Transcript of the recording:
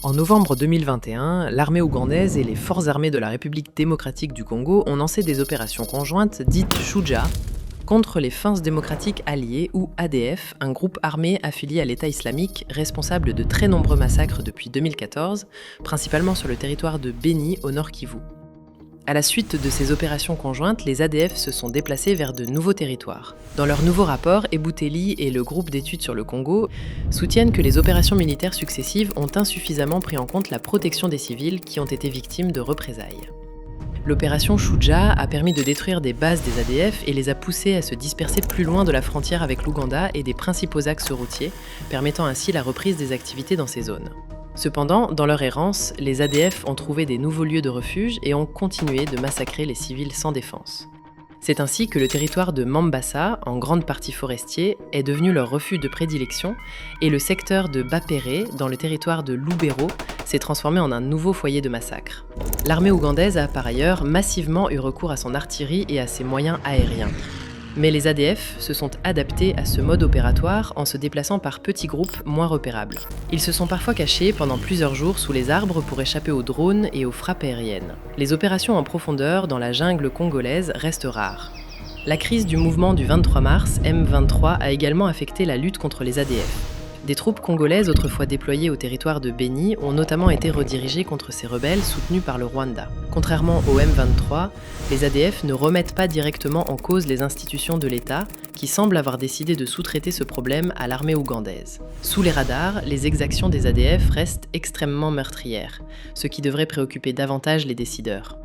En novembre 2021, l'armée ougandaise et les forces armées de la République démocratique du Congo ont lancé des opérations conjointes dites Shuja contre les Forces démocratiques alliées ou ADF, un groupe armé affilié à l'État islamique responsable de très nombreux massacres depuis 2014, principalement sur le territoire de Beni au nord Kivu. À la suite de ces opérations conjointes, les ADF se sont déplacés vers de nouveaux territoires. Dans leur nouveau rapport, Ebouteli et le groupe d'études sur le Congo soutiennent que les opérations militaires successives ont insuffisamment pris en compte la protection des civils qui ont été victimes de représailles. L'opération Shuja a permis de détruire des bases des ADF et les a poussés à se disperser plus loin de la frontière avec l'Ouganda et des principaux axes routiers, permettant ainsi la reprise des activités dans ces zones. Cependant, dans leur errance, les ADF ont trouvé des nouveaux lieux de refuge et ont continué de massacrer les civils sans défense. C'est ainsi que le territoire de Mambasa, en grande partie forestier, est devenu leur refuge de prédilection et le secteur de Bapere, dans le territoire de Lubero, s'est transformé en un nouveau foyer de massacre. L'armée ougandaise a par ailleurs massivement eu recours à son artillerie et à ses moyens aériens. Mais les ADF se sont adaptés à ce mode opératoire en se déplaçant par petits groupes moins repérables. Ils se sont parfois cachés pendant plusieurs jours sous les arbres pour échapper aux drones et aux frappes aériennes. Les opérations en profondeur dans la jungle congolaise restent rares. La crise du mouvement du 23 mars, M23, a également affecté la lutte contre les ADF. Des troupes congolaises autrefois déployées au territoire de Beni ont notamment été redirigées contre ces rebelles soutenus par le Rwanda. Contrairement au M23, les ADF ne remettent pas directement en cause les institutions de l'État, qui semblent avoir décidé de sous-traiter ce problème à l'armée ougandaise. Sous les radars, les exactions des ADF restent extrêmement meurtrières, ce qui devrait préoccuper davantage les décideurs.